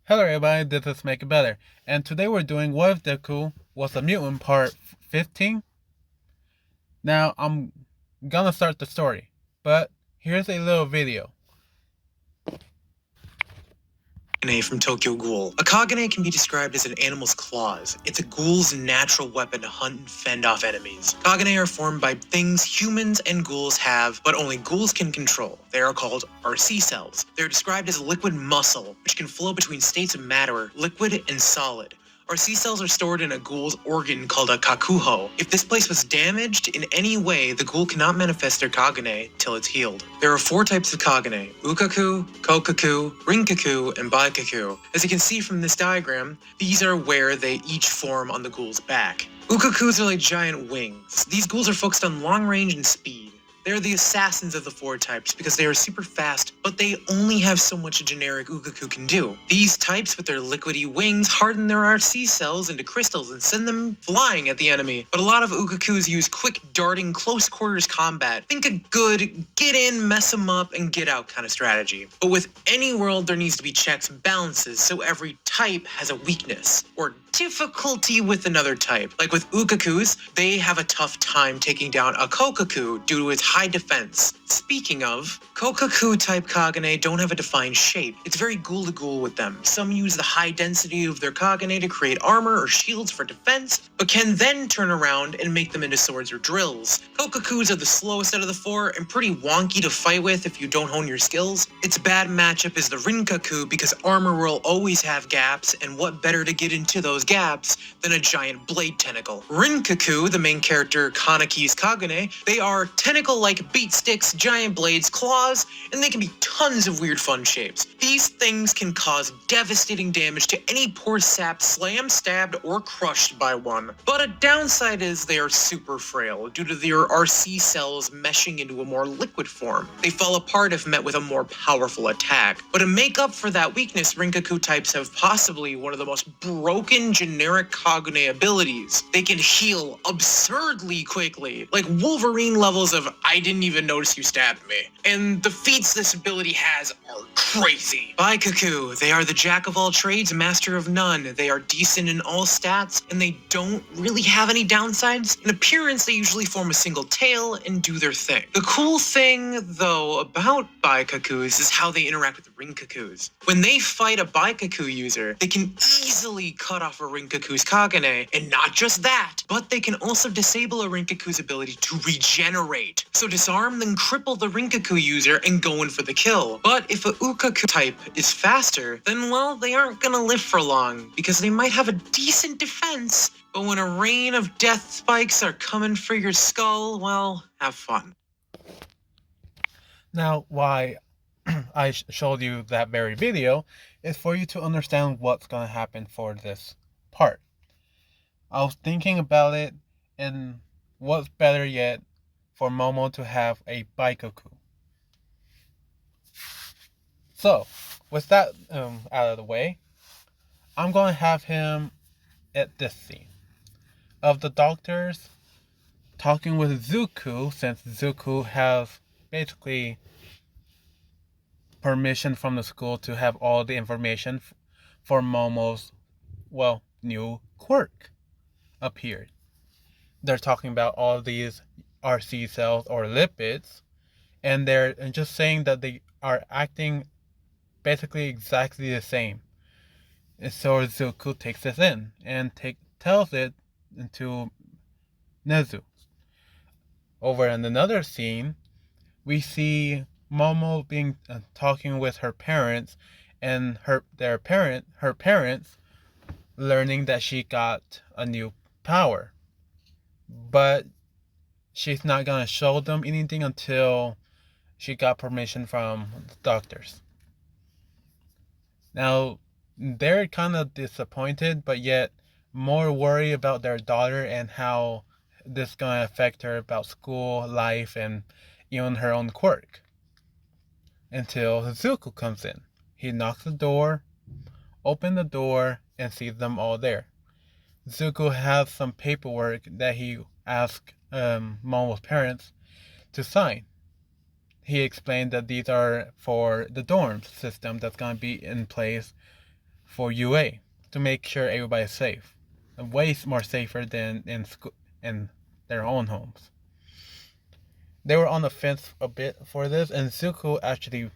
Hello everybody, this is Make It Better, and today we're doing What If Deku Was a Mutant part 15. Now, I'm gonna start the story, but here's a little video. Kagane from Tokyo Ghoul. A Kagane can be described as an animal's claws. It's a ghoul's natural weapon to hunt and fend off enemies. Kagane are formed by things humans and ghouls have, but only ghouls can control. They are called RC cells. They're described as liquid muscle, which can flow between states of matter, liquid and solid. RC cells are stored in a ghoul's organ called a kakuho. If this place was damaged in any way, the ghoul cannot manifest their Kagane till it's healed. There are 4 types of Kagane: Ukaku, Kokaku, Rinkaku, and Baikaku. As you can see from this diagram, these are where they each form on the ghoul's back. Ukakus are like giant wings. These ghouls are focused on long range and speed. They're the assassins of the 4 types because they are super fast, but they only have so much a generic Ukaku can do. These types with their liquidy wings harden their RC cells into crystals and send them flying at the enemy. But a lot of Ukakus use quick darting close quarters combat. Think a good get in, mess them up, and get out kind of strategy. But with any world there needs to be checks and balances, so every type has a weakness or difficulty with another type. Like with Ukakus, they have a tough time taking down a Kokaku due to its high defense. Speaking of, Kokaku type Kagane don't have a defined shape. It's very ghoul to ghoul with them. Some use the high density of their Kagane to create armor or shields for defense, but can then turn around and make them into swords or drills. Kokakus are the slowest out of the 4 and pretty wonky to fight with if you don't hone your skills. Its bad matchup is the Rinkaku because armor will always have gaps, and what better to get into those gaps than a giant blade tentacle. Rinkaku, the main character Kanaki's Kagane, they are tentacle-like beat sticks, giant blades, claws, and they can be tons of weird fun shapes. These things can cause devastating damage to any poor sap slammed, stabbed, or crushed by one. But a downside is they are super frail due to their RC cells meshing into a more liquid form. They fall apart if met with a more powerful attack. But to make up for that weakness, Rinkaku types have possibly one of the most broken generic Kagane abilities. They can heal absurdly quickly, like Wolverine levels of I didn't even notice you stabbed me. And the feats this ability has are crazy. Baikaku, they are the jack of all trades, master of none. They are decent in all stats, and they don't really have any downsides. In appearance, they usually form a single tail and do their thing. The cool thing, though, about Baikakus is how they interact with Rinkakus. When they fight a Baikaku user, they can easily cut off a Rinkaku's Kagane, and not just that, but they can also disable a Rinkaku's ability to regenerate. So disarm, then cripple the Rinkaku user and go in for the kill. But if a Ukaku type is faster, then well, they aren't gonna live for long, because they might have a decent defense, but when a rain of death spikes are coming for your skull, well, have fun. Now, why I showed you that very video is for you to understand what's gonna happen for this part. I was thinking about it, and what's better yet for Momo to have a Baikoku. So, with that out of the way, I'm going to have him at this scene of the doctors talking with Zuko, since Zuko has basically permission from the school to have all the information for Momo's, new quirk appeared. They're talking about all these RC cells or lipids, and they're just saying that they are acting basically exactly the same. And so Zuko takes this in and tells it to Nezu. Over in another scene, we see Momo being talking with her parents, and her parents learning that she got a new power, but she's not gonna show them anything until she got permission from the doctors. Now, they're kind of disappointed, but yet more worried about their daughter and how this is going to affect her about school, life, and even her own quirk. Until Zuko comes in. He knocks the door, opens the door, and sees them all there. Zuko has some paperwork that he asked Momo's parents to sign. He explained that these are for the dorm system that's going to be in place for UA to make sure everybody's safe. Way more safer than in their own homes. They were on the fence a bit for this, and Zuko actually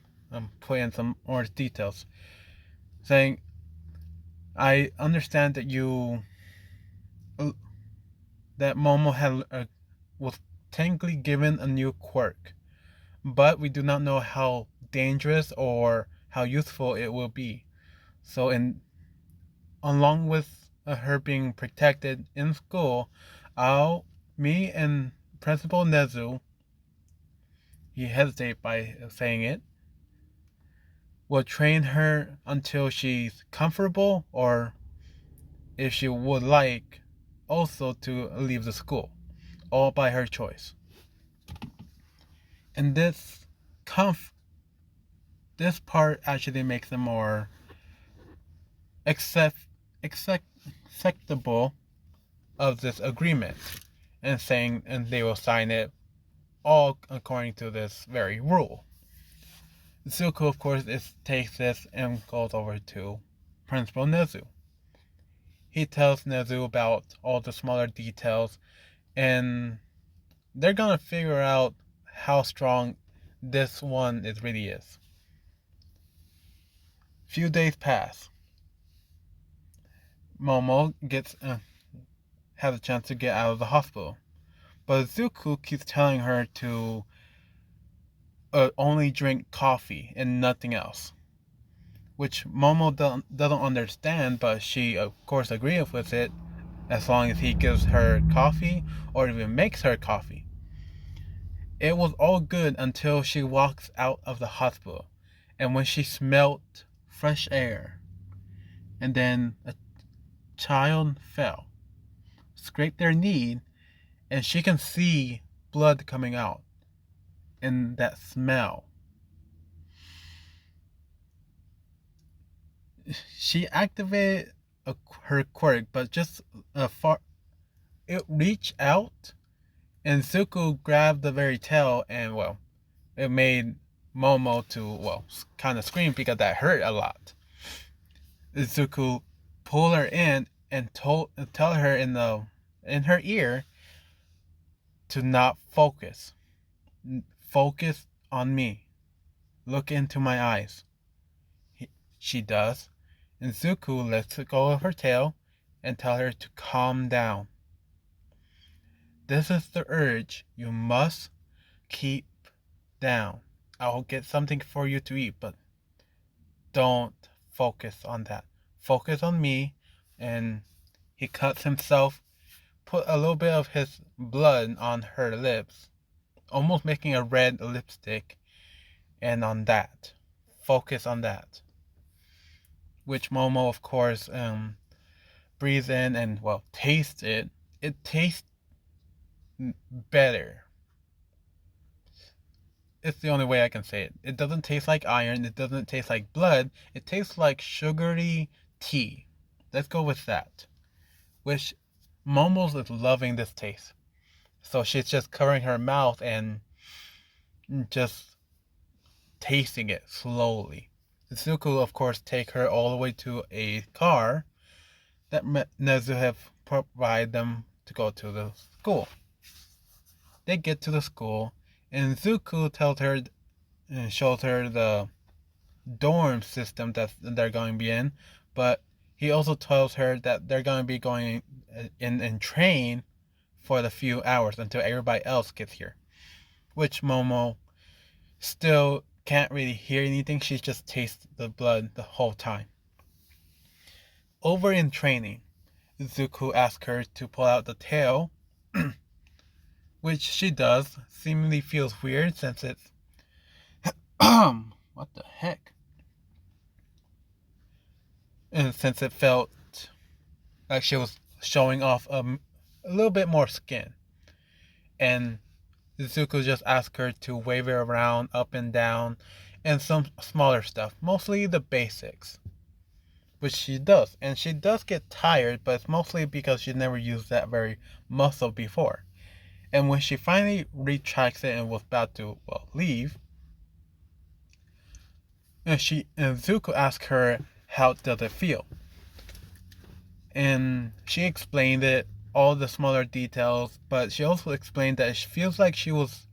put in some more details, saying, "I understand that that Momo was technically given a new quirk, but we do not know how dangerous or how useful it will be. So, along with her being protected in school, me and Principal Nezu, he hesitated by saying it, will train her until she's comfortable, or if she would like, also to leave the school, all by her choice." And this part actually makes them more accept, acceptable of this agreement, and they will sign it all according to this very rule. Zuko, of course, takes this and goes over to Principal Nezu. He tells Nezu about all the smaller details, and they're gonna figure out how strong this one really is. Few days pass. Momo has a chance to get out of the hospital, but Zuko keeps telling her to only drink coffee and nothing else, which Momo doesn't understand, but she of course agrees with it as long as he gives her coffee or even makes her coffee. It was all good until she walks out of the hospital, and when she smelled fresh air, and then a child fell, scraped their knee, and she can see blood coming out in that smell. She activated her quirk, but just it reached out, and Zuko grabbed the very tail, and it made Momo to kind of scream because that hurt a lot. Zuko pulled her in and tell her in her ear to not focus. Focus on me. Look into my eyes. She does, and Zuko lets go of her tail and tell her to calm down. This is the urge you must keep down. I'll get something for you to eat, but don't focus on that. Focus on me. And he cuts himself, put a little bit of his blood on her lips, almost making a red lipstick, and on that. Focus on that. Which Momo, of course, breathes in and, tastes it. It tastes better. It's the only way I can say it. It doesn't taste like iron. It doesn't taste like blood. It tastes like sugary tea. Let's go with that. Which Momo's is loving this taste. So she's just covering her mouth and just tasting it slowly. Zuko, of course, take her all the way to a car that Nezu have provided them to go to the school. They get to the school, and Zuko tells her and shows her the dorm system that they're going to be in, but he also tells her that they're going to be going in and train for the few hours until everybody else gets here. Which Momo still can't really hear anything. She just tastes the blood the whole time. Over in training, Zuko asks her to pull out the tail, which she does. Seemingly feels weird since it's what the heck? And since it felt like she was showing off a little bit more skin. And Zuko just asked her to wave it around up and down and some smaller stuff, mostly the basics, which she does. And she does get tired, but it's mostly because she never used that very muscle before. And when she finally retracts it and was about to leave, and Zuko asked her how does it feel? And she explained it, all the smaller details, but she also explained that it feels like she was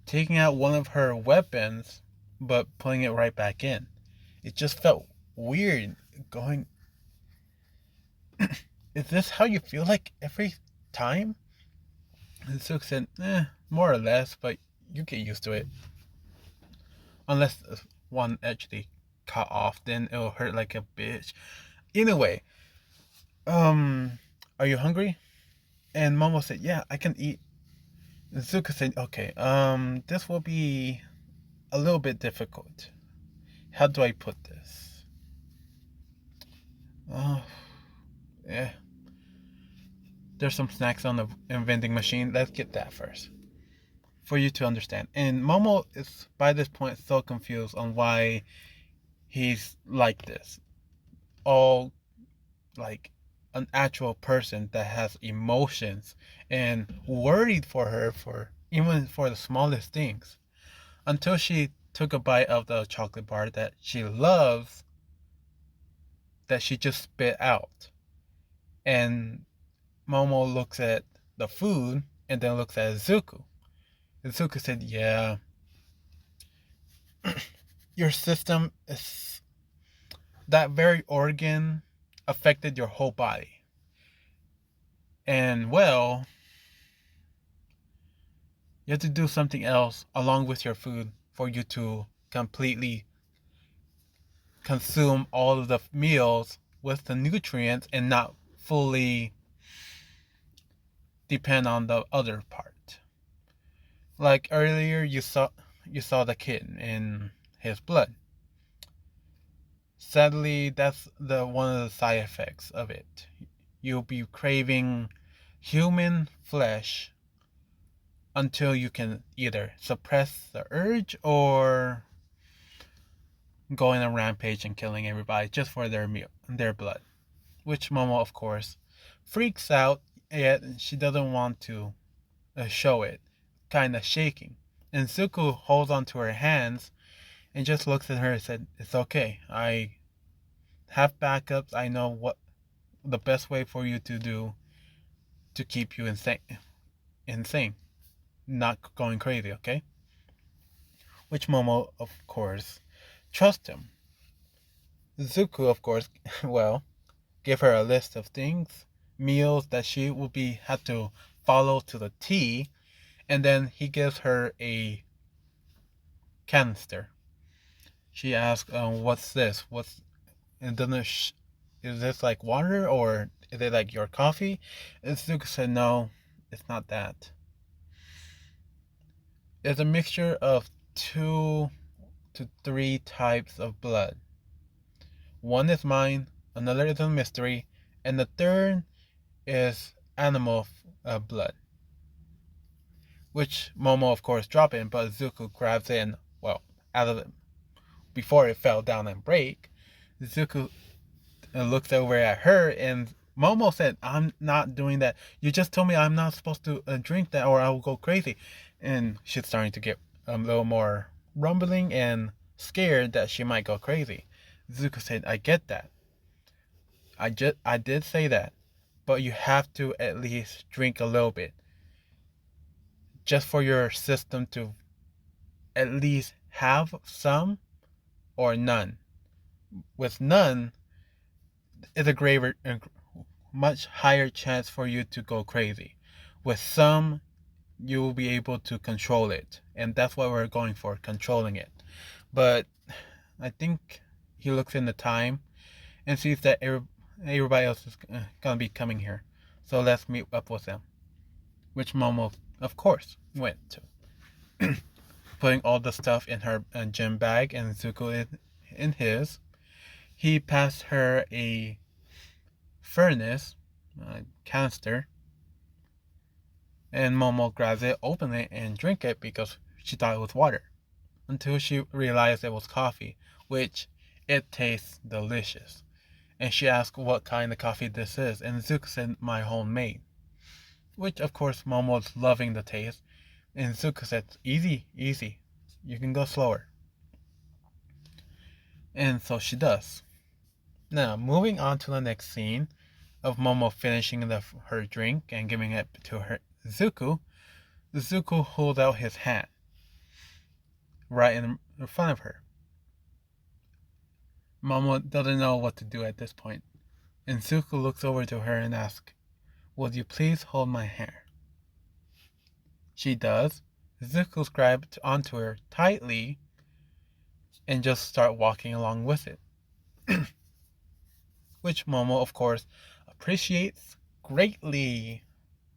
taking out one of her weapons, but putting it right back in. It just felt weird going, is this how you feel like every time? And Suk said, more or less, but you get used to it. Unless one actually cut off, then it'll hurt like a bitch. Anyway, are you hungry? And Momo said, yeah, I can eat. And Zuka said, okay, this will be a little bit difficult. How do I put this? Oh, yeah. There's some snacks on the vending machine. Let's get that first. For you to understand. And Momo is, by this point, so confused on why he's like this. All like an actual person that has emotions and worried for her for even for the smallest things. Until she took a bite of the chocolate bar that she loves, that she just spit out. And Momo looks at the food and then looks at Zuko. And Zuko said, yeah, your system is, that very organ affected your whole body. And well, you have to do something else along with your food for you to completely consume all of the meals with the nutrients and not fully depend on the other part. Like earlier you saw the kid in his blood. Sadly, that's the one of the side effects of it. You'll be craving human flesh until you can either suppress the urge or go in a rampage and killing everybody just for their blood. Which Momo, of course, freaks out, yet she doesn't want to show it, kind of shaking. And Zuko holds onto her hands and just looks at her and said, "It's okay. I have backups. I know what the best way for you to do to keep you insane, not going crazy, okay?" Which Momo, of course, trusts him. Zuko, of course, well, gave her a list of things, meals that she will have to follow to the T, and then he gives her a canister. She asks, "What's this? And then is this like water or is it like your coffee?" And Zuko said, "No, it's not that. It's a mixture of 2 to 3 types of blood. One is mine, another is a mystery, and the third is animal blood." Which Momo, of course, dropped in, but Zuko grabs it and, well, out of it before it fell down and break. Zuko looks over at her, and Momo said, "I'm not doing that. You just told me I'm not supposed to drink that or I will go crazy." And she's starting to get a little more rumbling and scared that she might go crazy. Zuko said, "I get that. I did say that, but you have to at least drink a little bit, just for your system to at least have some or none. With none, it's a much higher chance for you to go crazy. With some, you will be able to control it, and that's what we're going for, controlling it." But I think he looks in the time and sees that everybody else is gonna be coming here, so let's meet up with them. Which Momo, of course, went to, putting all the stuff in her gym bag and Zuko in his. He passed her a furnace canister, and Momo grabs it, opens it, and drink it because she thought it was water, until she realized it was coffee, which it tastes delicious. And she asked what kind of coffee this is, and Zuko said, "My homemade." Which, of course, Momo's loving the taste, and Zuko said, "Easy, easy. You can go slower." And so she does. Now, moving on to the next scene of Momo finishing her drink and giving it to her Zuko. Zuko holds out his hand right in front of her. Momo doesn't know what to do at this point, and Zuko looks over to her and asks, "Would you please hold my hand?" She does. Zuko grabs onto her tightly and just start walking along with it. Which Momo, of course, appreciates greatly,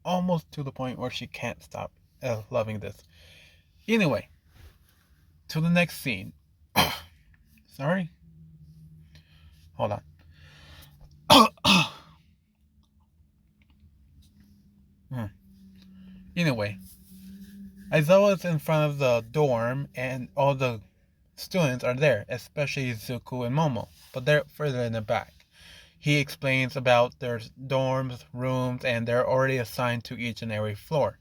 almost to the point where she can't stop loving this. Anyway, to the next scene. Sorry? Hold on. Anyway, Aizawa is in front of the dorm and all the students are there, especially Zuko and Momo, but they're further in the back. He explains about their dorms, rooms, and they're already assigned to each and every floor.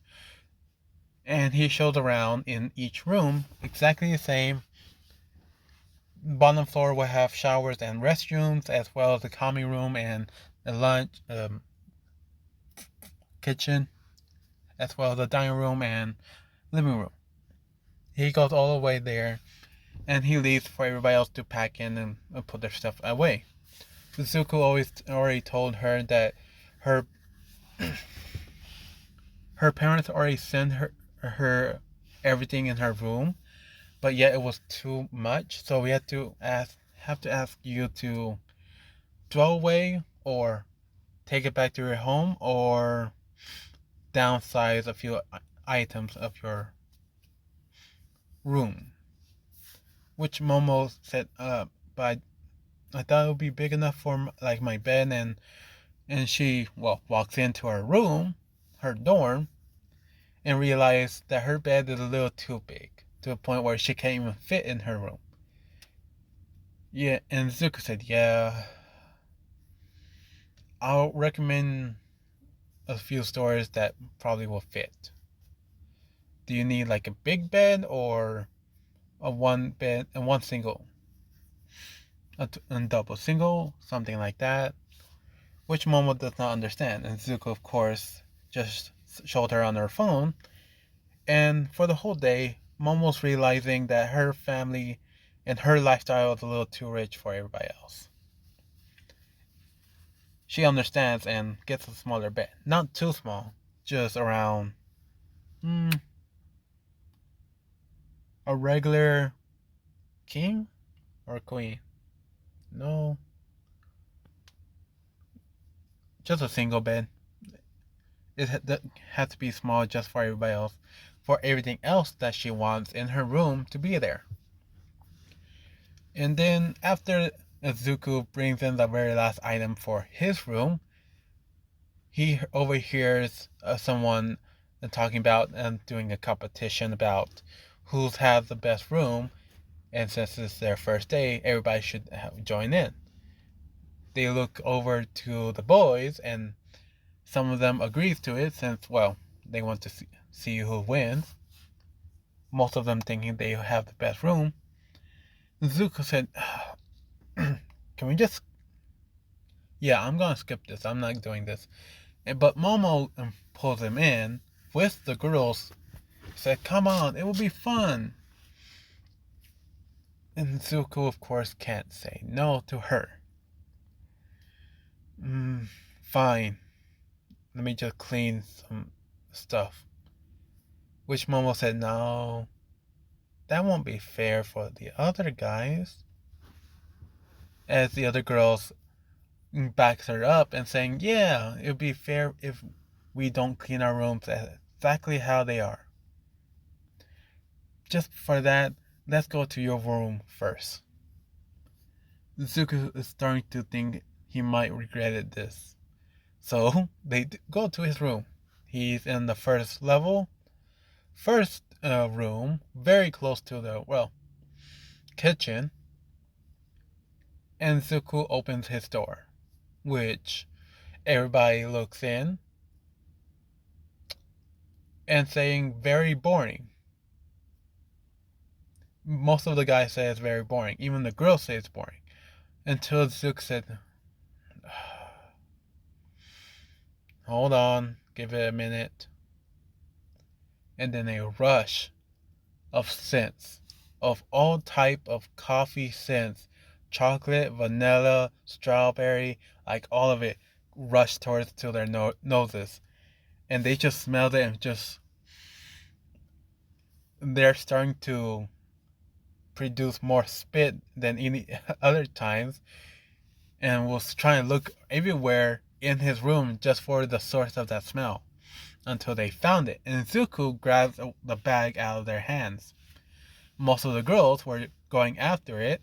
And he shows around in each room exactly the same. Bottom floor will have showers and restrooms, as well as the common room and the lunch kitchen, as well as the dining room and living room. He goes all the way there, and he leaves for everybody else to pack in and put their stuff away. Suzuko already told her that her parents already sent her everything in her room, but yet it was too much, so we have to ask you to throw away or take it back to your home or downsize a few items of your room. Which Momo said, but I thought it would be big enough for like my bed, and she walks into her room, her dorm, and realized that her bed is a little too big to a point where she can't even fit in her room. Yeah, and Zuko said, "Yeah, I'll recommend a few stores that probably will fit. Do you need like a big bed or a one bed and one single, a double single, something like that?" Which Momo does not understand, and Zuko, of course, just showed her on her phone. And for the whole day, Momo's realizing that her family and her lifestyle is a little too rich for everybody else. She understands and gets a smaller bed. Not too small, just around a regular king or queen. No, just a single bed. It has to be small just for everybody else, for everything else that she wants in her room to be there. And then after Zuko brings in the very last item for his room, he overhears someone talking about and doing a competition about who has the best room, and since it's their first day, everybody should join in. They look over to the boys, and some of them agrees to it since, they want to see who wins. Most of them thinking they have the best room. Zuko said, "Can we just... Yeah, I'm gonna skip this. I'm not doing this." But Momo pulls him in with the girls. Said, "Come on, it will be fun." And Zuko, of course, can't say no to her. Fine. Let me just clean some stuff. Which Momo said, "No, that won't be fair for the other guys." As the other girls backs her up and saying, "Yeah, it would be fair if we don't clean our rooms exactly how they are. Just for that, let's go to your room first." Zuko is starting to think he might regret this. So they go to his room. He's in the first level, first room, very close to the, kitchen. And Zuko opens his door, which everybody looks in and saying very boring. Most of the guys say it's very boring. Even the girls say it's boring. Until Zuko said, hold on, give it a minute. And then a rush of scents, of all type of coffee scents, chocolate, vanilla, strawberry, like all of it rushed towards to their noses. And they just smelled it and just, they're starting to produce more spit than any other times, and was trying to look everywhere in his room just for the source of that smell until they found it. And Zuko grabs the bag out of their hands. Most of the girls were going after it,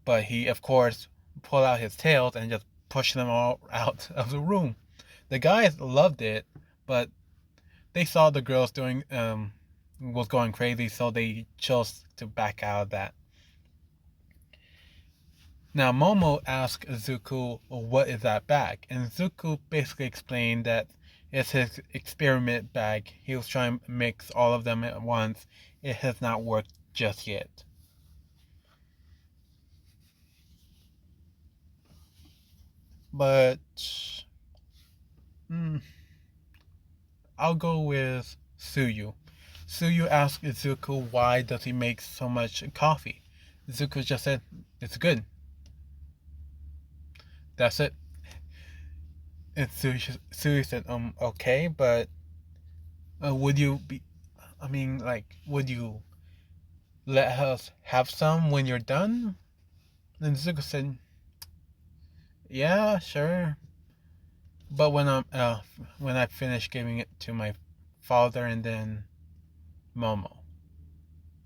but he, of course, pulled out his tails and just pushed them all out of the room. The guys loved it, but they saw the girls doing was going crazy, so they chose to back out of that. Now Momo asked Zuko, what is that bag? And Zuko basically explained that it's his experiment bag. He was trying to mix all of them at once. It has not worked just yet. But I'll go with Suyu. Suyu asked Zuko why does he make so much coffee. Zuko just said, it's good. That's it. And Suyu said, okay, but would you be, I mean, like, would you let us have some when you're done? And Zuko said, yeah, sure. But when I finish giving it to my father and then Momo.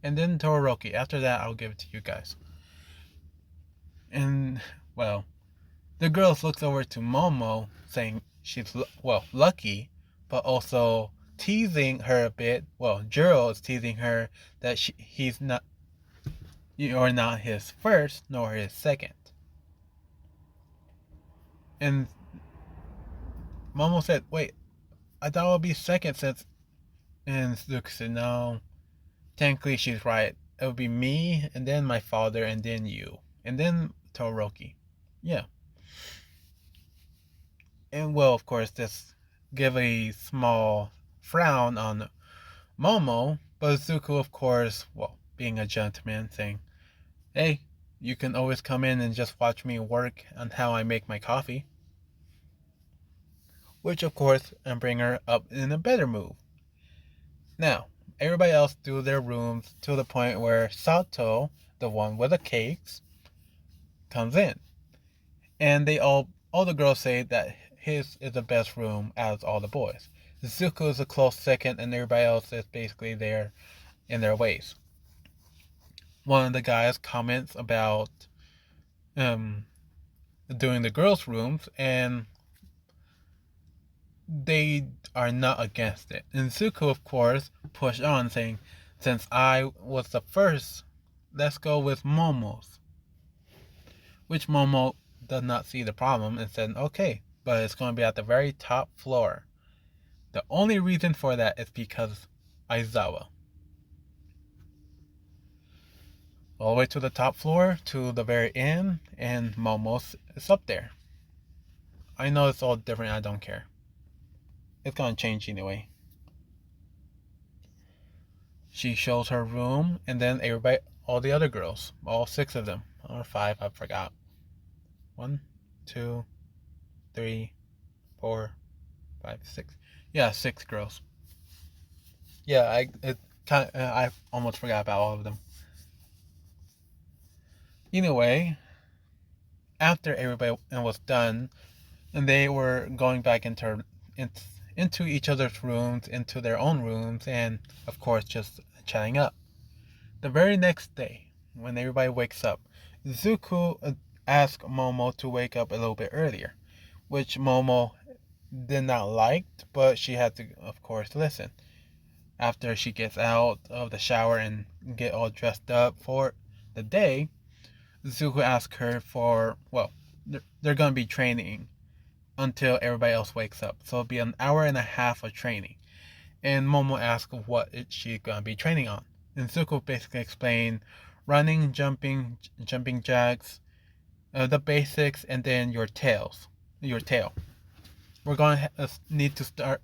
And then Todoroki. After that, I'll give it to you guys. And, well, the girls looks over to Momo, saying she's, lucky, but also teasing her a bit. Well, Jiro is teasing her that he's not, you're not his first, nor his second. And Momo said, wait, I thought it would be second since, and Luke said, no, technically she's right. It would be me, and then my father, and then you, and then Todoroki. Yeah. And well, of course, this give a small frown on Momo, but Zuko, of course, well, being a gentleman, saying, hey, you can always come in and just watch me work on how I make my coffee. Which, of course, and bring her up in a better mood. Now, everybody else do their rooms to the point where Sato, the one with the cakes, comes in. And all the girls say that his is the best room out of all the boys. Zuko is a close second, and everybody else is basically there in their ways. One of the guys comments about doing the girls' rooms, and they are not against it. And Zuko, of course, pushed on, saying, since I was the first, let's go with Momo's. Which Momo does not see the problem and said, okay, but it's going to be at the very top floor. The only reason for that is because Aizawa. All the way to the top floor, to the very end, and Momo's is up there. I know it's all different, I don't care. It's gonna change anyway. She shows her room, and then everybody, all the other girls, all 6 of them, or 5, I forgot. 1, 2, 3, 4, 5, 6. Yeah, 6 girls. Yeah, I almost forgot about all of them. Anyway, after everybody was done, and they were going back into each other's rooms, into their own rooms, and of course just chatting up. The very next day, when everybody wakes up, Zuko asked Momo to wake up a little bit earlier, which Momo did not like, but she had to, of course, listen. After she gets out of the shower and get all dressed up for the day, Zuko asks her for, well, they're going to be training until everybody else wakes up. So it'll be an hour and a half of training. And Momo asks what she's going to be training on. And Zuko basically explained running, jumping jacks, the basics, and then your tail. we're going to need to start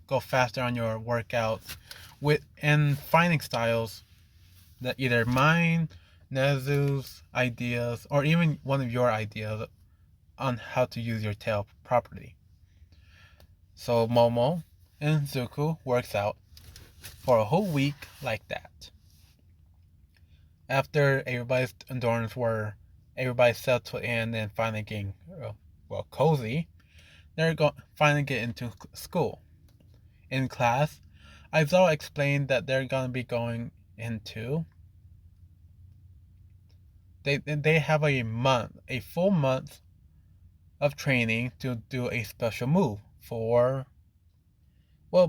go faster on your workouts with and finding styles that either mine, Nezu's ideas, or even one of your ideas on how to use your tail properly. So Momo and Zuko works out for a whole week like that. After everybody's endurance were everybody settled in and finally getting cozy, they're finally get into school. In class, Aizawa explained that they're gonna be going into they have a full month of training to do a special move for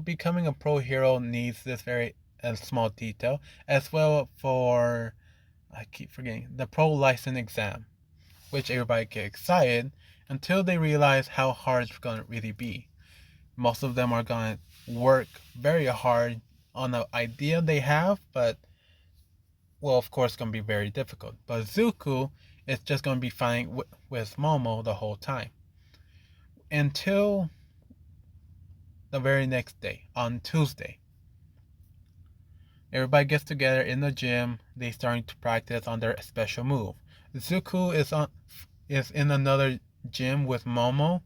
becoming a pro hero needs this very small detail as well for I keep forgetting the pro license exam, which everybody get excited until they realize how hard it's gonna really be. Most of them are gonna work very hard on the idea they have, but of course, it's gonna be very difficult. But Zuko is just gonna be fine with Momo the whole time until the very next day on Tuesday. Everybody gets together in the gym. They starting to practice on their special move. Zuko is in another gym with Momo,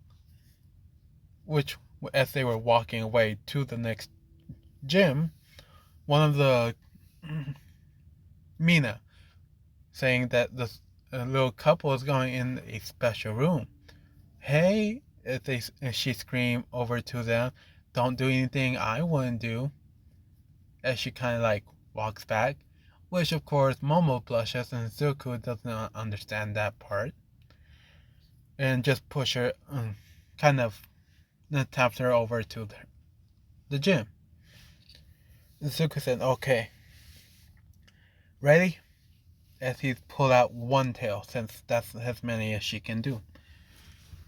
which as they were walking away to the next gym, one of the Mina saying that the little couple is going in a special room. Hey, if she screamed over to them, don't do anything I wouldn't do. As she kind of like walks back, which of course Momo blushes and Zuko doesn't understand that part, and just push her, kind of taps her over to the gym. Zuko said, "Okay, ready?" As he pulled out one tail, since that's as many as she can do.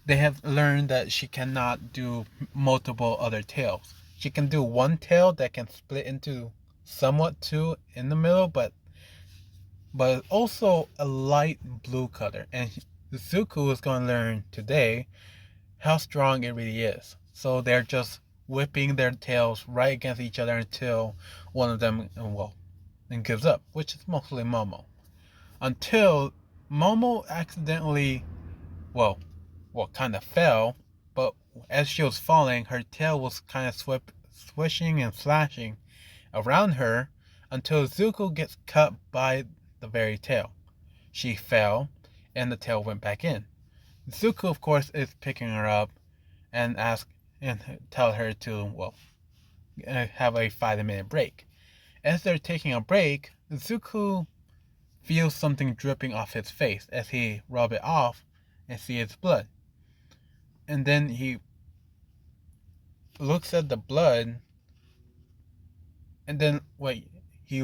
They have learned that she cannot do multiple other tails. She can do one tail that can split into somewhat two in the middle, but also a light blue color. And Zuko is going to learn today how strong it really is. So they're just whipping their tails right against each other until one of them and gives up, which is mostly Momo. Until Momo accidentally, kind of fell, but as she was falling, her tail was kind of swishing and flashing around her until Zuko gets cut by the very tail. She fell, and the tail went back in. Zuko, of course, is picking her up and tell her to have a 5-minute break. As they're taking a break, Zuko feels something dripping off his face as he rub it off and see its blood. And then he looks at the blood, and then he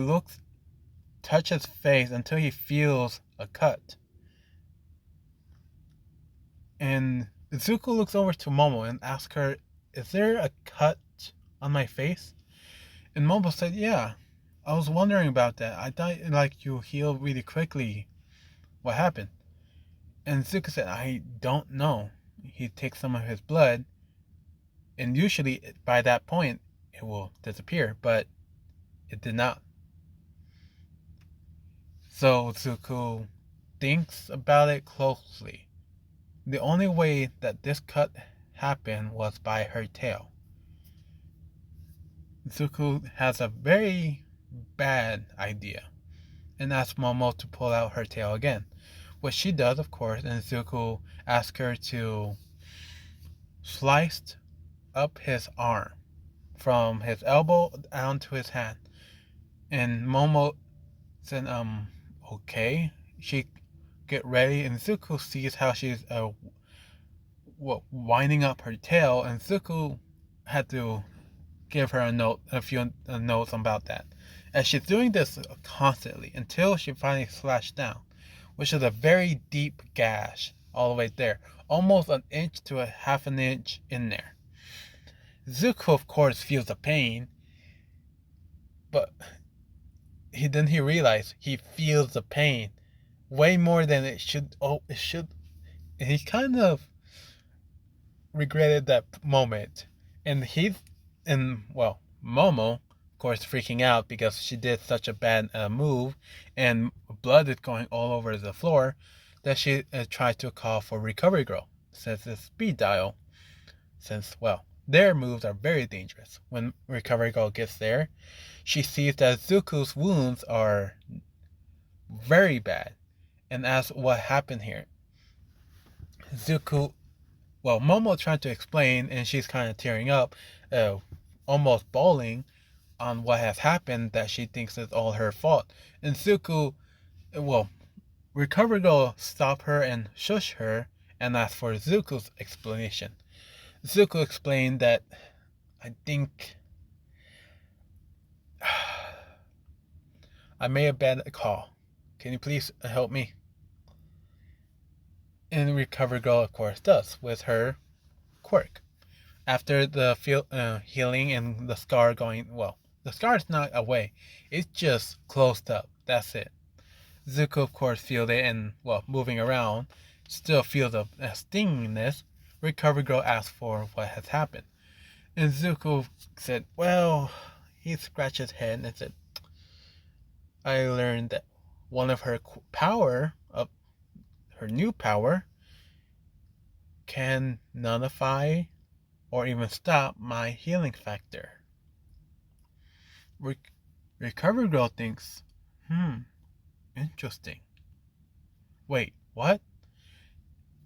touches face until he feels a cut. And Zuko looks over to Momo and asks her, "Is there a cut on my face?" And Momo said, "Yeah, I was wondering about that. I thought you healed really quickly. What happened?" And Zuko said, "I don't know. He takes some of his blood, and usually by that point it will disappear, but it did not." So Zuko thinks about it closely. The only way that this cut happened was by her tail. Zuko has a very bad idea and asks Momo to pull out her tail again, which she does, of course, and Zuko asks her to slice up his arm from his elbow down to his hand. And Momo said, okay. She get ready, and Zuko sees how she's winding up her tail, and Zuko had to give her a few notes about that, as she's doing this constantly until she finally slashed down, which is a very deep gash all the way there, almost an inch to a half an inch in there. Zuko, of course, feels the pain, but he realized he feels the pain way more than it should. He kind of regretted that moment. And Momo, of course, freaking out because she did such a bad move and blood is going all over the floor that she tried to call for Recovery Girl, since it's speed dial, since, their moves are very dangerous. When Recovery Girl gets there, she sees that Zuko's wounds are very bad and asks what happened here. Zuko, Momo tried to explain and she's kind of tearing up, almost bawling on what has happened that she thinks is all her fault. And Zuko, well, Recovery Girl stopped her and shush her and asked for Zuko's explanation. Zuko explained that I think I made a bad call. Can you please help me? And Recovery Girl, of course, does with her quirk. After the healing and the scar going, the scar is not away. It's just closed up. That's it. Zuko, of course, feels it and, moving around, still feels the stinginess. Recovery Girl asks for what has happened. And Zuko said, he scratched his head and said, I learned that one of her her new power, can nullify or even stop my healing factor. Recovery Girl thinks, interesting. Wait, what?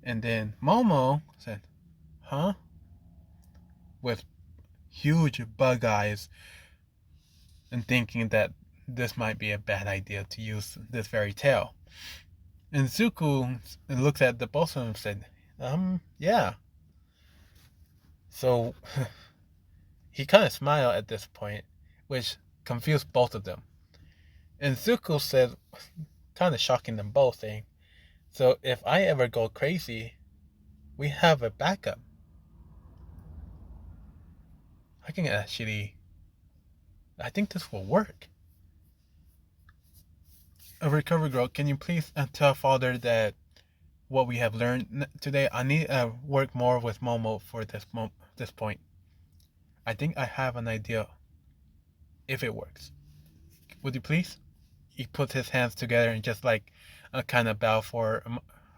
And then Momo said, huh? With huge bug eyes and thinking that this might be a bad idea to use this very tail. And Zuko looks at the both of them and said, yeah. So he kind of smiled at this point, which confused both of them. And Zuko said, kind of shocking them both, saying, so if I ever go crazy, we have a backup. I think this will work. Recovery Girl, can you please tell Father that what we have learned today, I need to work more with Momo for this point. I think I have an idea if it works. Would you please? He puts his hands together and just kind of bow for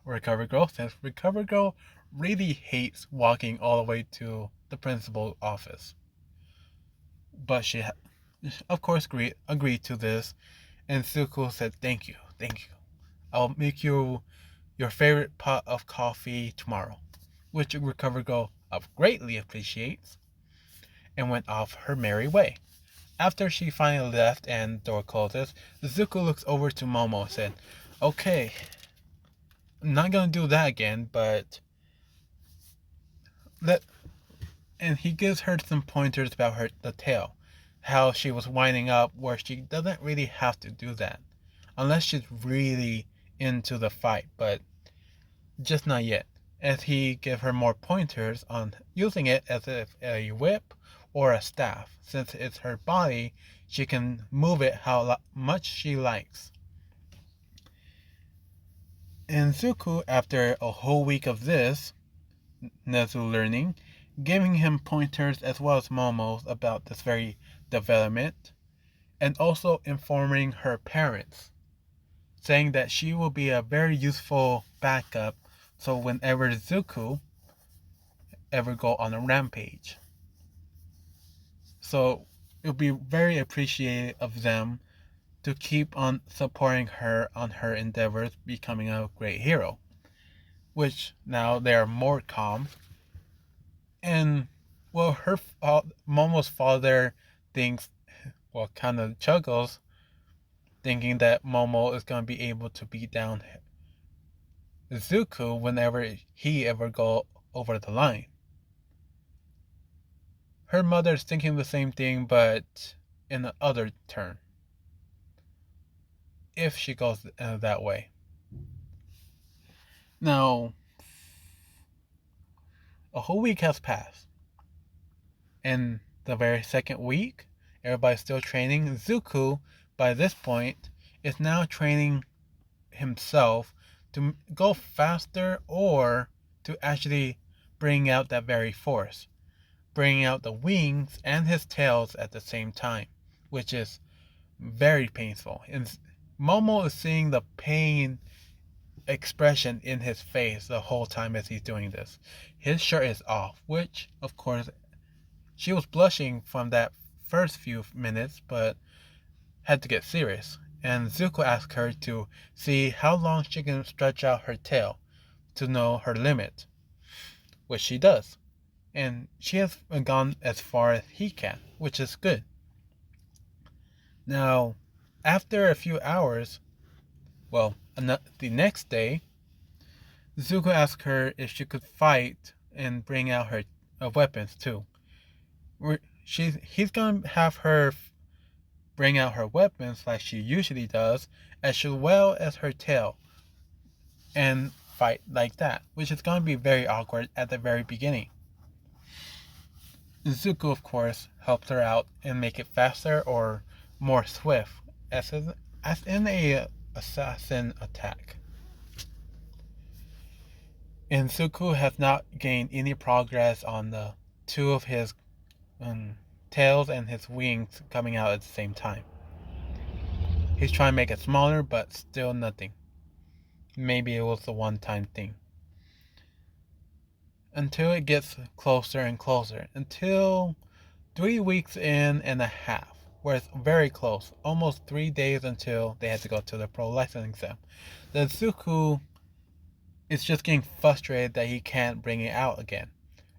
Recovery Girl, since Recovery Girl really hates walking all the way to the principal's office. But she, of course, agreed to this, and Zuko said, thank you. I'll make you your favorite pot of coffee tomorrow, which Recovery Girl greatly appreciates, and went off her merry way. After she finally left and the door closes, Zuko looks over to Momo and said, okay, I'm not gonna do that again, but and he gives her some pointers about the tail, how she was winding up where she doesn't really have to do that, unless she's really into the fight, but just not yet, as he gives her more pointers on using it as if a whip or a staff. Since it's her body, she can move it how much she likes. And Zuko, after a whole week of this, Nezu learning, giving him pointers as well as Momo's about this very development, and also informing her parents, saying that she will be a very useful backup, so whenever Zuko ever go on a rampage. So it will be very appreciated of them to keep on supporting her on her endeavors becoming a great hero, which now they are more calm. And Momo's father thinks, kind of chuckles, thinking that Momo is going to be able to beat down Zuko whenever he ever go over the line. Her mother's thinking the same thing, but in the other turn, if she goes that way. Now, a whole week has passed, and the very second week, everybody's still training. Zuko, by this point, is now training himself to go faster or to actually bringing out that very force, bringing out the wings and his tails at the same time, which is very painful. And Momo is seeing the pain expression in his face the whole time as he's doing this. His shirt is off, which, of course, she was blushing from that first few minutes, but had to get serious. And Zuko asked her to see how long she can stretch out her tail to know her limit, which she does. And she has gone as far as he can, which is good. Now, after a few hours, well, the next day, Zuko asked her if she could fight and bring out her weapons too. He's gonna have her bring out her weapons like she usually does, as well as her tail, and fight like that, which is gonna be very awkward at the very beginning. Zuko, of course, helps her out and make it faster or more swift, as in a assassin attack. And Zuko has not gained any progress on the two of his tails and his wings coming out at the same time. He's trying to make it smaller, but still nothing. Maybe it was a one-time thing. Until it gets closer and closer. Until 3 weeks in and a half. Where it's very close. Almost 3 days until they had to go to the pro licensing exam. The Zuko is just getting frustrated that he can't bring it out again.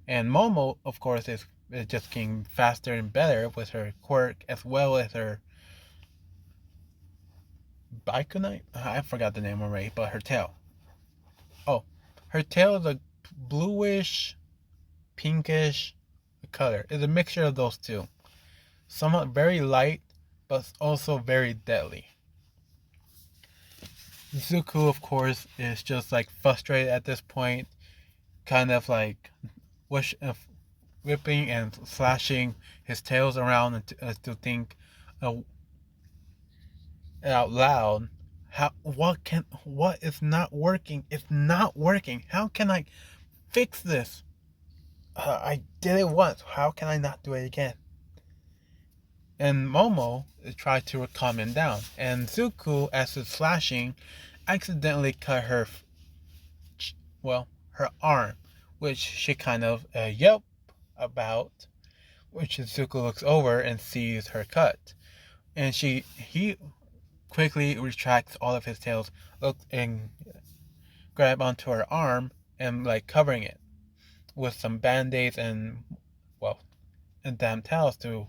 And Momo, of course, is just getting faster and better with her quirk as well as her Baikonite? I forgot the name already, but her tail. Oh, her tail is a bluish, pinkish color. It's a mixture of those two. Somewhat very light, but also very deadly. Zuko, of course, is just like frustrated at this point, kind of like whipping and slashing his tails around to think out loud, what is not working? It's not working. How can I fix this? I did it once. How can I not do it again? And Momo tried to calm him down. And Zuko, as he's slashing, accidentally cut her arm, which she kind of yelped about. Which Zuko looks over and sees her cut, and he quickly retracts all of his tails, looks and grab onto her arm and like covering it with some band-aids and damn towels to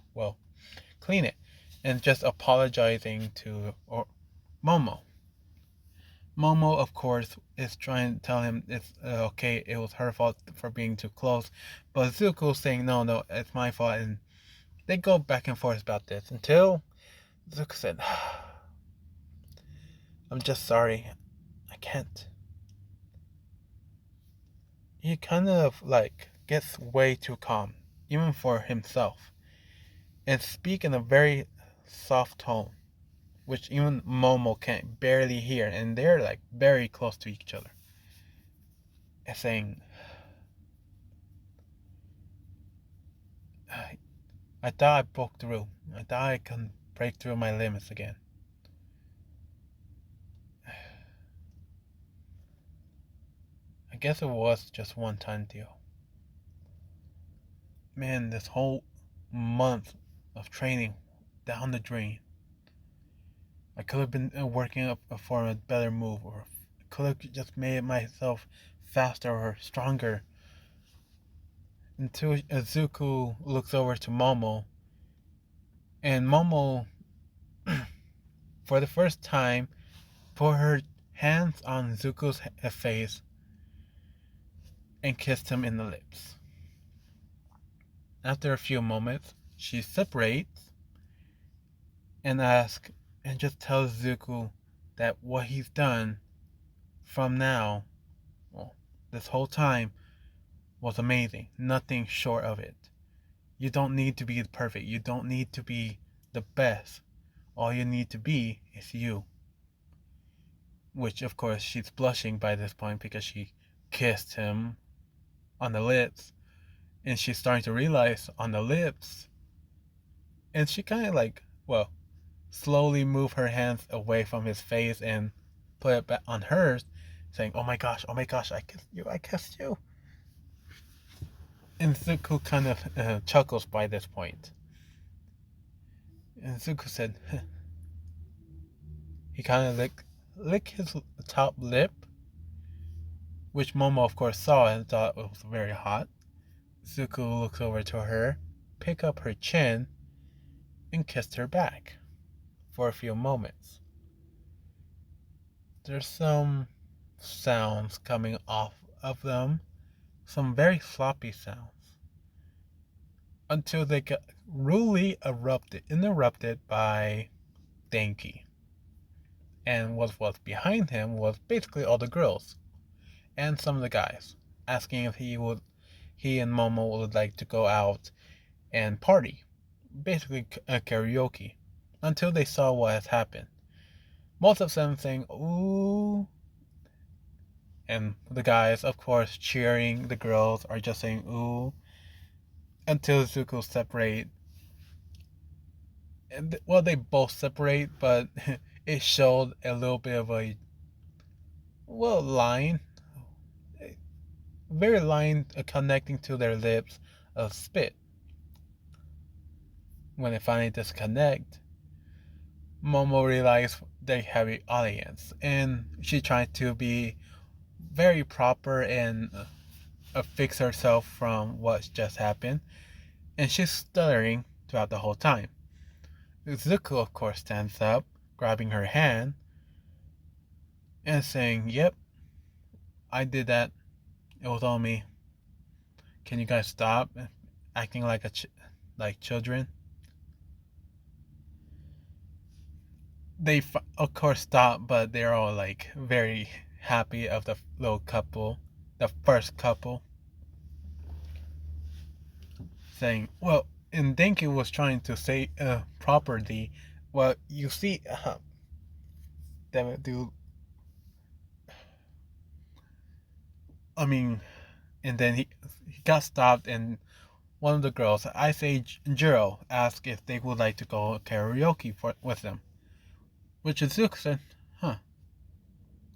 clean it, and just apologizing to Momo. Momo, of course, is trying to tell him it's okay, it was her fault for being too close, but Zuko's saying no, it's my fault, and they go back and forth about this until Zuko said, I'm just sorry, I can't. He kind of like gets way too calm, even for himself, and speak in a very soft tone, which even Momo can barely hear, and they're like very close to each other. And saying, I thought I broke through. I thought I can break through my limits again. I guess it was just one time deal. Man, this whole month of training down the drain. I could have been working up for a better move, or could have just made myself faster or stronger. Until Zuko looks over to Momo, and Momo, for the first time, put her hands on Zuko's face and kissed him in the lips. After a few moments, she separates and asks and just tells Zuko that what he's done from now, this whole time, was amazing. Nothing short of it. You don't need to be perfect. You don't need to be the best. All you need to be is you. Which, of course, she's blushing by this point because she kissed him on the lips, and she's starting to realize on the lips, and she kind of like, well, slowly move her hands away from his face and put it back on hers, saying, oh my gosh, I kissed you. And Zuko kind of chuckles by this point. And Zuko said, he kind of licked his top lip, which Momo of course saw and thought it was very hot. Zuko looks over to her, picked up her chin, and kissed her back for a few moments. There's some sounds coming off of them, some very sloppy sounds, until they got rudely interrupted by Denki. And what was behind him was basically all the girls and some of the guys asking if he and Momo would like to go out and party, basically a karaoke, until they saw what has happened. Most of them saying ooh, and the guys of course cheering the girls are just saying ooh, until Zuko separate. And well, they both separate, but it showed a little bit of a line, very line connecting to their lips of spit. When they finally disconnect, Momo realized they have an audience, and she tried to be very proper and fix herself from what just happened, and she's stuttering throughout the whole time. Zuko, of course, stands up, grabbing her hand, and saying, "Yep, I did that. It was all me. Can you guys stop acting like like children?" They of course stop, but they're all like very happy of the little couple, the first couple, saying, "Well," and Denki was trying to say properly, "Well, you see, damn it, dude. I mean," and then he got stopped, and one of the girls, I say Jiro, asked if they would like to go karaoke with them. Which Zuko said, huh,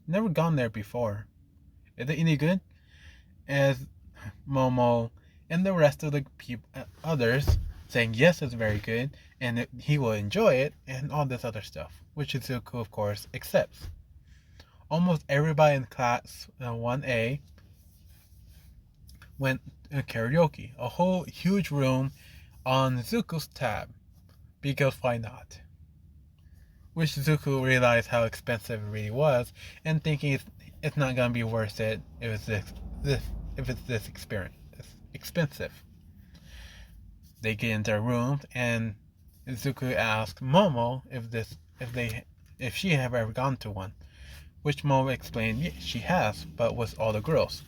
never gone there before. Is it any good? As Momo and the rest of the others saying yes, it's very good, and he will enjoy it, and all this other stuff. Which Zuko, of course, accepts. Almost everybody in class 1A went karaoke. A whole huge room on Zuko's tab. Because why not? Which Zuko realized how expensive it really was, and thinking it's not gonna be worth it if it's this expensive. They get into their rooms, and Zuko asks Momo if she have ever gone to one, which Momo explained she has, but with all the girls.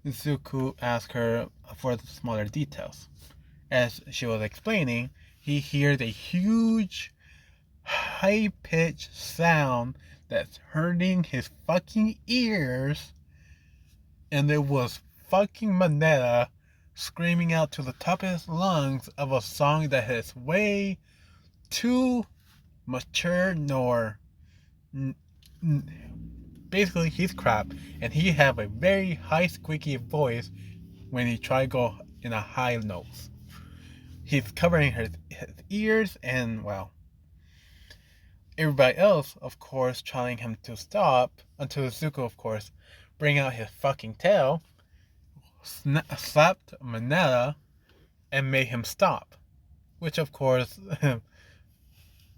Zuko asked her for the smaller details. As she was explaining, he hears a huge, high-pitched sound that's hurting his fucking ears, and it was fucking Manetta screaming out to the top of his lungs of a song that is way too mature nor basically he's crap, and he have a very high squeaky voice when he try to go in a high note. He's covering his ears, and well, everybody else, of course, telling him to stop, until Zuko, of course, bring out his fucking tail, slapped Manetta, and made him stop. Which, of course,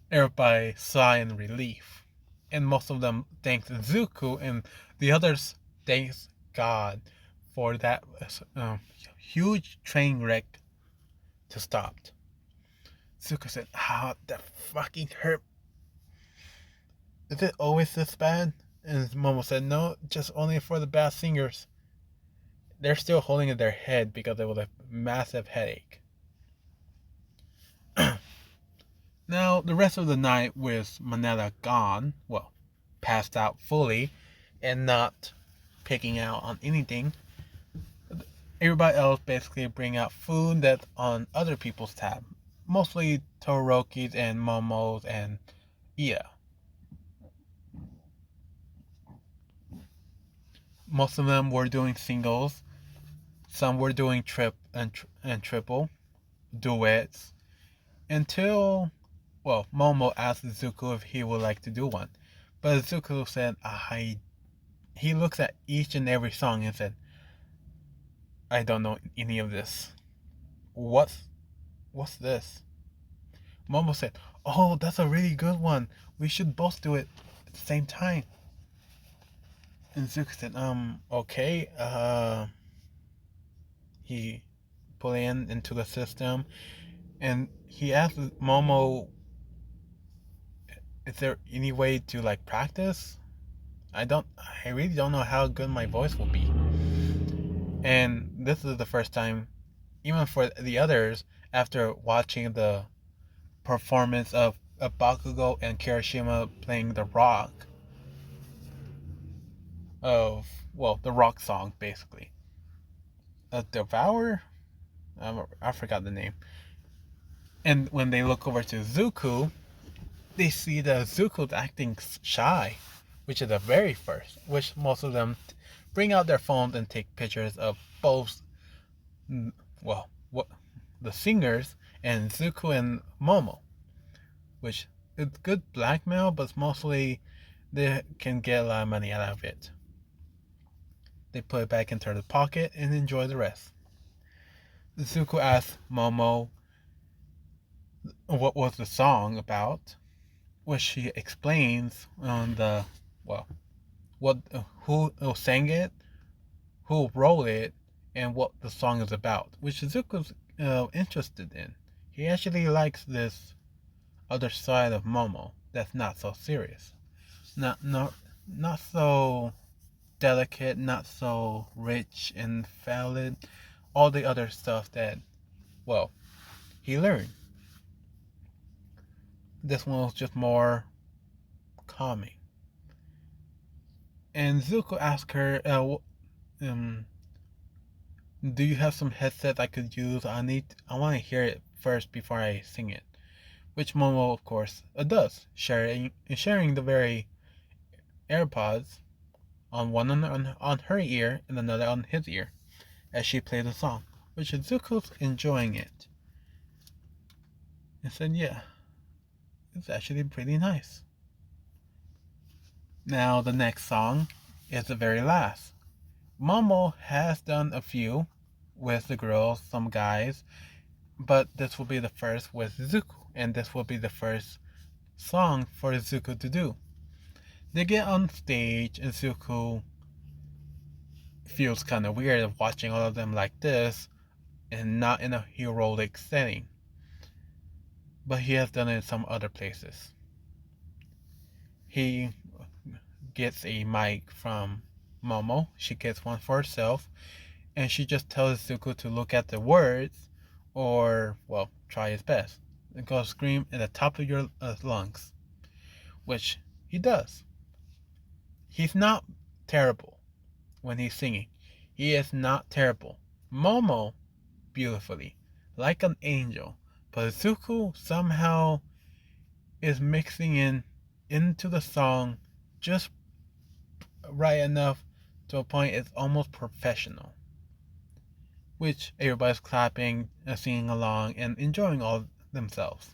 everybody sighed in relief. And most of them thanked Zuko, and the others thanked God for that huge train wreck to stop. Zuko said, that fucking hurt. Is it always this bad? And Momo said, no, just only for the bad singers. They're still holding in their head because it was a massive headache. Now, the rest of the night with Manetta gone, passed out fully, and not picking out on anything, Everybody else basically bring out food that's on other people's tab. Mostly Todorokis and Momos and yeah. Most of them were doing singles. Some were doing and triple duets until Momo asked Zuko if he would like to do one, but Zuko said I. He looks at each and every song and said, "I don't know any of this. What's this?" Momo said, "Oh, that's a really good one. We should both do it at the same time." And Zuko said, okay." He put into the system, and he asked Momo, "Is there any way to like practice? I really don't know how good my voice will be." And this is the first time, even for the others, after watching the performance of Bakugo and Kirishima playing the rock of the rock song basically. Devour? I forgot the name. And when they look over to Zuko, they see that Zuko's acting shy, which is the very first, which most of them bring out their phones and take pictures of both, what the singers and Zuko and Momo, which is good blackmail, but mostly they can get a lot of money out of it. They put it back into their pocket and enjoy the rest. Zuko asks Momo what was the song about, which she explains on the what who sang it, who wrote it, and what the song is about, which Zuko's interested in. He actually likes this other side of Momo that's not so serious, not so delicate, not so rich and valid. All the other stuff that he learned. This one was just more calming. And Zuko asked her, "Do you have some headset I could use? I want to hear it first before I sing it." Which Momo, of course, does, sharing the very AirPods on one on her ear and another on his ear as she plays the song, which Zuko's enjoying it. And said, "Yeah, it's actually pretty nice." Now the next song is the very last. Momo has done a few with the girls, some guys, but this will be the first with Zuko, and this will be the first song for Zuko to do. They get on stage, and Zuko feels kind of weird of watching all of them like this and not in a heroic setting. But he has done it in some other places. He gets a mic from Momo. She gets one for herself, and she just tells Zuko to look at the words or, try his best. And go scream at the top of your lungs, which he does. He's not terrible when he's singing. He is not terrible. Momo, beautifully, like an angel. But Zuko somehow is mixing into the song just right enough to a point it's almost professional. Which everybody's clapping, singing along, and enjoying all themselves.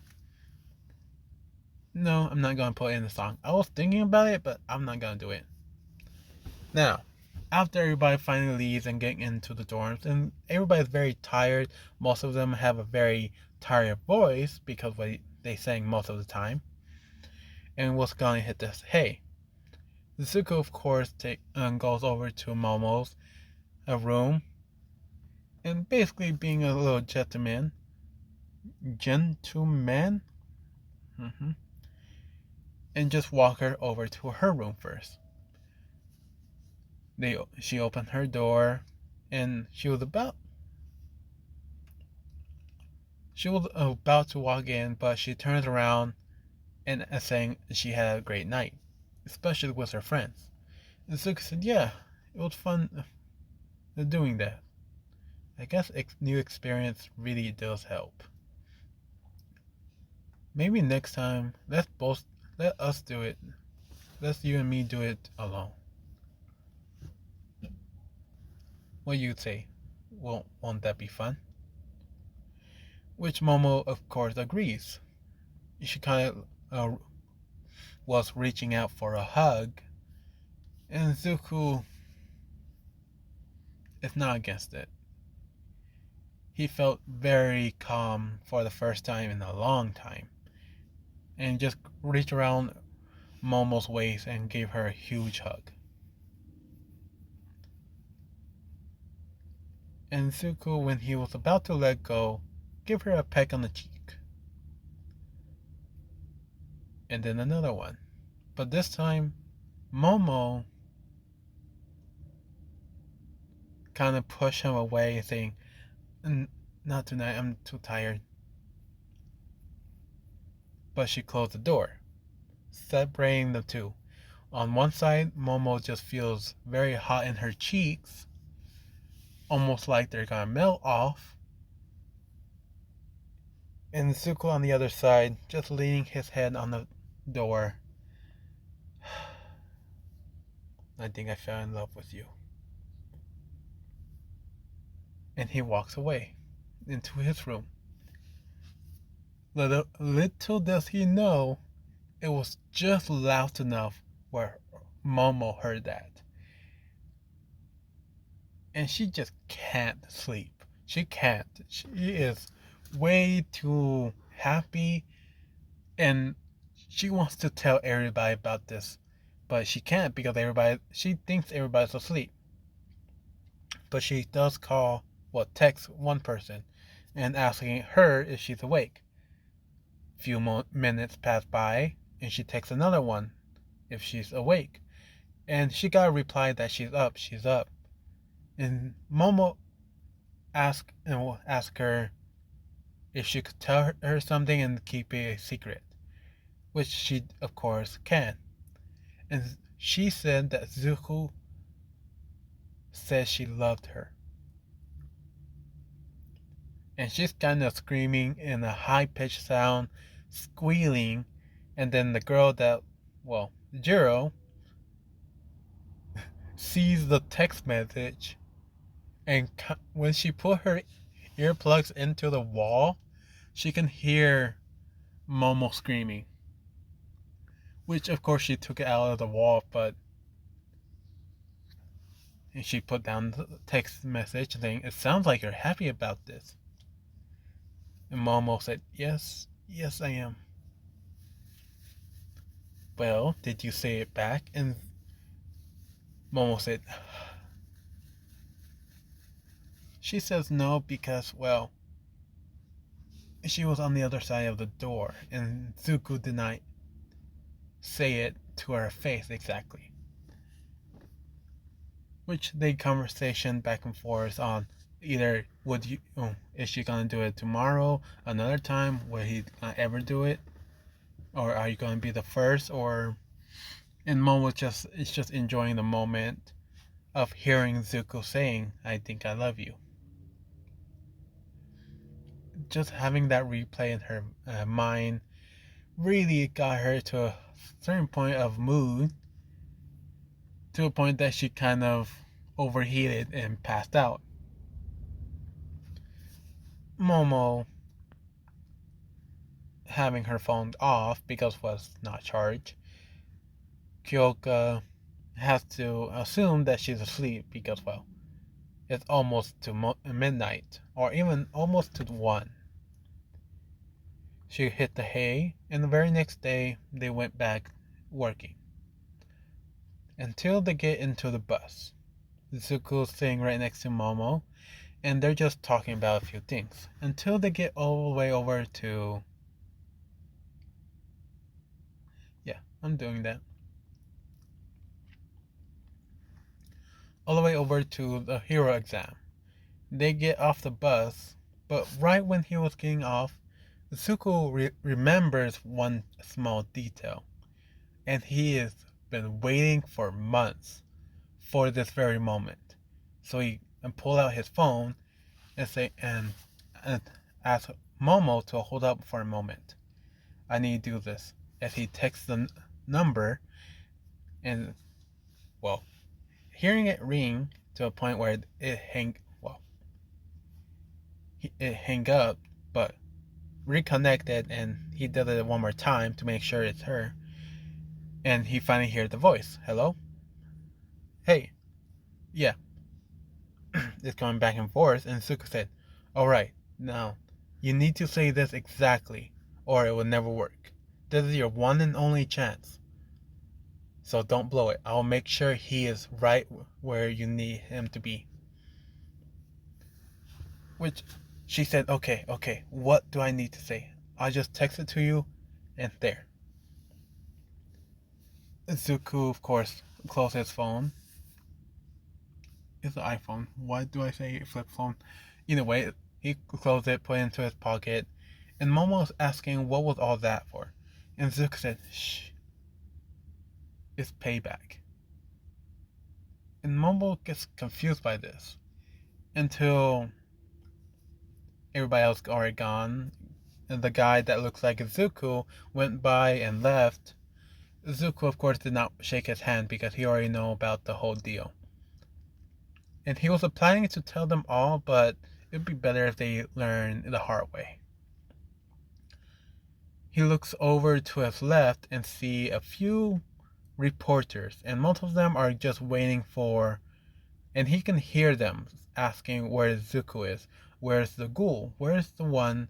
No, I'm not going to put it in the song. I was thinking about it, but I'm not going to do it. Now, after everybody finally leaves and getting into the dorms, and everybody's very tired, most of them have a very tired voice because they sang most of the time. And what's going to hit this? Hey, Zuko, of course, goes over to Momo's room, and basically being a little gentleman, and just walk her over to her room first. She opened her door, and she was about to walk in, but she turns around and saying she had a great night, especially with her friends. And Zuko said, "Yeah, it was fun doing that." I guess new experience really does help. Maybe next time, let us do it. Let's you and me do it alone. What do you say? Won't that be fun? Which Momo, of course, agrees. She kind of was reaching out for a hug, and Zuko is not against it. He felt very calm for the first time in a long time, and just reached around Momo's waist and gave her a huge hug. And Zuko, when he was about to let go, gave her a peck on the cheek. And then another one. But this time, Momo kind of pushed him away, saying, "Not tonight, I'm too tired." But she closed the door, separating the two. On one side, Momo just feels very hot in her cheeks, almost like they're gonna melt off. And Zuko on the other side, just leaning his head on the door. "I think I fell in love with you." And he walks away into his room. Little does he know, it was just loud enough where Momo heard that. And she just can't sleep. She can't. She is way too happy, and she wants to tell everybody about this, but she can't because she thinks everybody's asleep. But she does text one person and asking her if she's awake. Few minutes pass by, and she texts another one if she's awake, and she got a reply that she's up. And Momo asked her if she could tell her something and keep it a secret, which she of course can. And she said that Zuko said she loved her. And she's kind of screaming in a high-pitched sound, squealing, and then the girl Jiro, sees the text message, and when she put her earplugs into the wall, she can hear Momo screaming. Which, of course, she took it out of the wall, but she put down the text message saying, "It sounds like you're happy about this." And Momo said, "Yes, I am." "Well, did you say it back?" And Momo said, she says no because, she was on the other side of the door, and Zuko did not say it to her face exactly. Which they conversation back and forth on either is she gonna do it tomorrow, another time, will he ever do it, or are you gonna be the first, and Momo is just enjoying the moment of hearing Zuko saying, "I think I love you." Just having that replay in her mind really got her to a certain point of mood, to a point that she kind of overheated and passed out. Momo, having her phone off because it was not charged, Kyoka has to assume that she's asleep because, it's almost to midnight, or even almost to 1. She hit the hay, and the very next day they went back working. Until they get into the bus. Zuko's sitting right next to Momo, and they're just talking about a few things. Until they get all the way over to... Yeah, I'm doing that. All the way over to the hero exam. They get off the bus, but right when he was getting off, Zuko remembers one small detail, and he has been waiting for months for this very moment. So he pulled out his phone and ask Momo to hold up for a moment. I need to do this. As he texts the number, and well, hearing it ring to a point where it hang up, but reconnected, and he did it one more time to make sure it's her. And he finally hears the voice. Hello? Hey. Yeah. It's going back and forth, and Zuko said, Alright, now, you need to say this exactly, or it will never work. This is your one and only chance. So don't blow it. I'll make sure he is right where you need him to be. Which she said, okay, what do I need to say? I'll just text it to you, and there. Zuko, of course, closed his phone. It's an iPhone. Why do I say flip phone? Either way, he closed it, put it into his pocket, and Momo was asking what was all that for. And Zuko said, shh. It's payback. And Momo gets confused by this until everybody else already gone, and the guy that looks like Zuko went by and left. Zuko, of course, did not shake his hand because he already knew about the whole deal. And he was planning to tell them all, but it'd be better if they learn the hard way. He looks over to his left and see a few reporters, and most of them are just waiting for, and he can hear them asking where Zuko is. Where's the ghoul? Where's the one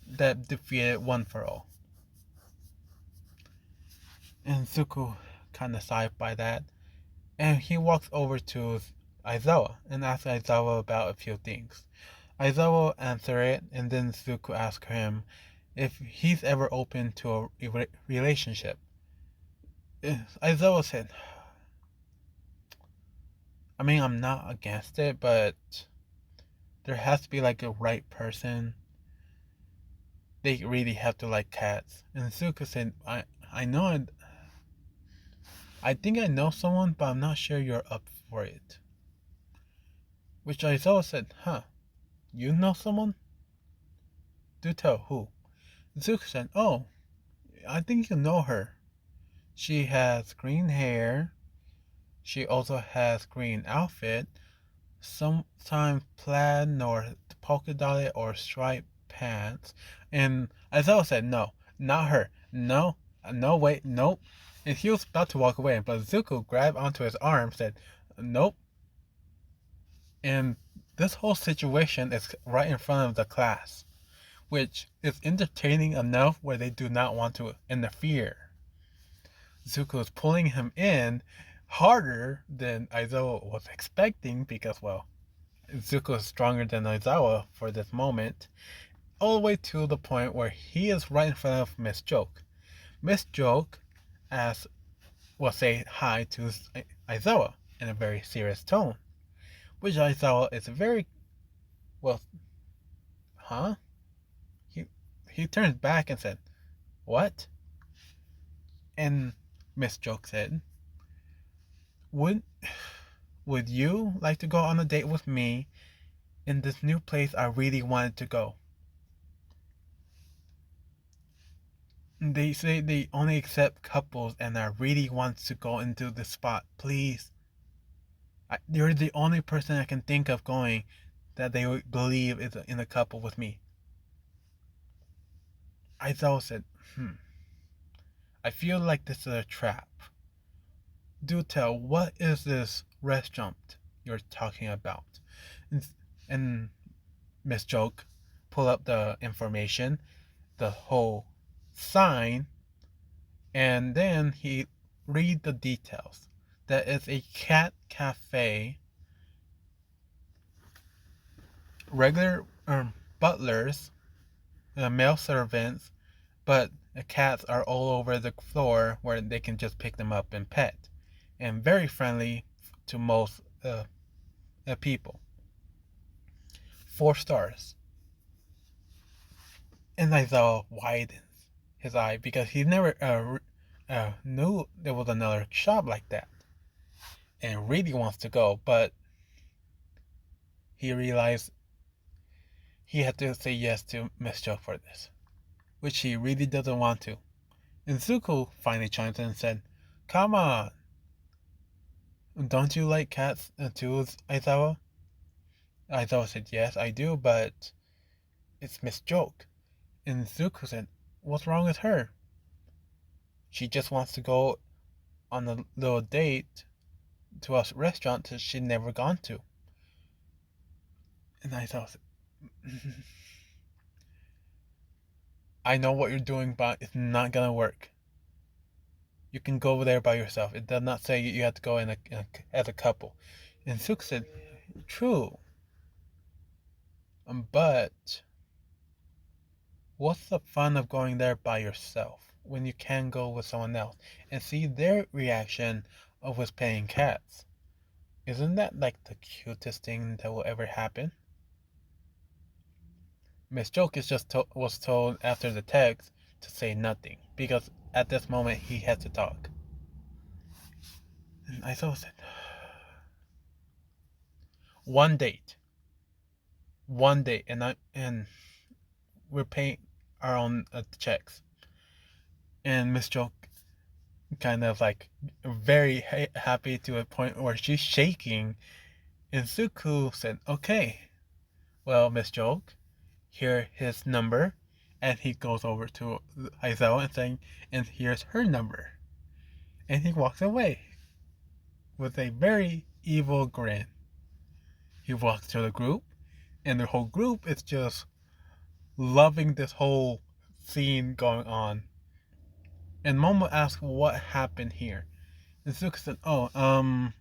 that defeated One for All? And Zuko kind of sighed by that, and he walks over to Aizawa and asks Aizawa about a few things. Aizawa answers it, and then Zuko asks him if he's ever open to a relationship. Aizawa said, I mean, I'm not against it, but there has to be like a right person. They really have to like cats. And Zuko said, I think I know someone, but I'm not sure you're up for it. Which Aizawa said, huh, you know someone? Do tell, who? Zuko said, oh, I think you know her. She has green hair. She also has green outfit. Sometimes plaid or polka dotted or striped pants. And Aizawa said, no, not her. No, wait, nope. And he was about to walk away, but Zuko grabbed onto his arm and said, nope. And this whole situation is right in front of the class, which is entertaining enough where they do not want to interfere. Zuko is pulling him in harder than Aizawa was expecting because, well, Zuko is stronger than Aizawa for this moment, all the way to the point where he is right in front of Miss Joke. Miss Joke will say hi to Aizawa in a very serious tone, which Aizawa is very, well, huh? He turns back and said, what? And Miss Joke said, would you like to go on a date with me in this new place I really wanted to go? They say they only accept couples and I really want to go into this spot. Please. You're the only person I can think of going that they would believe is in a couple with me. Aizawa said, I feel like this is a trap. Do tell, what is this restaurant you're talking about? And Miss Joke pull up the information, the whole sign, and then he read the details. That is a cat cafe. Regular butlers, male servants, but the cats are all over the floor where they can just pick them up and pet, and very friendly to most people. 4 stars. And Aizawa widens his eye because he never knew there was another shop like that, and really wants to go, but he realized he had to say yes to Miss Joke for this, which he really doesn't want to. And Zuko finally chimed in and said, "Come on, don't you like cats too, Aizawa?" Aizawa said, "Yes, I do, but it's Miss Joke." And Zuko said, "What's wrong with her? She just wants to go on a little date to a restaurant that she'd never gone to." And Aizawa said, "I know what you're doing, but it's not gonna work. You can go there by yourself. It does not say you have to go as a couple." And Zuko said, "True, but what's the fun of going there by yourself when you can go with someone else and see their reaction of with paying cats? Isn't that like the cutest thing that will ever happen?" Miss Joke was told after the text to say nothing because at this moment he had to talk. And I thought said, one date, and we're paying our own checks. And Miss Joke kind of like very happy to a point where she's shaking. And Suku said, "Okay, well, Miss Joke, here his number." And he goes over to Aizawa and saying, "And here's her number." And he walks away with a very evil grin. He walks to the group, and the whole group is just loving this whole scene going on. And Momo asks what happened here. And Zuko said, "Oh,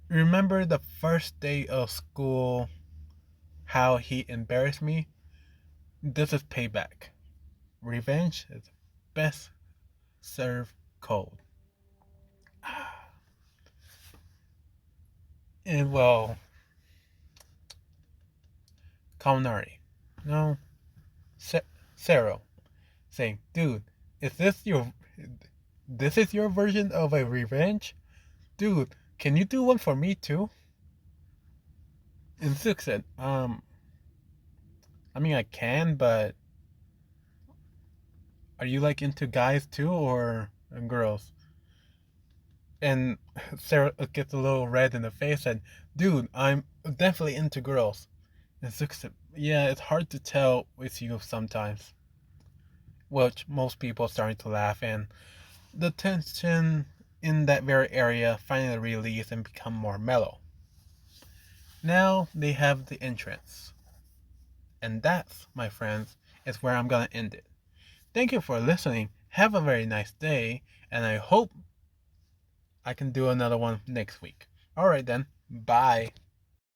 remember the first day of school, how he embarrassed me? This is payback. Revenge is best served cold." And well, Kaminari, no, Sero, saying, "Dude, is this is your version of a revenge? Dude, can you do one for me too?" And Zook said, I mean, I can, but are you like into guys too or girls?" And Sarah gets a little red in the face and, "Dude, I'm definitely into girls." And Zook said, "Yeah, it's hard to tell with you sometimes." Which most people are starting to laugh, and the tension in that very area finally released and become more mellow. Now they have the entrance. And that's, my friends, is where I'm gonna end it. Thank you for listening. Have a very nice day, and I hope I can do another one next week. Alright then, bye.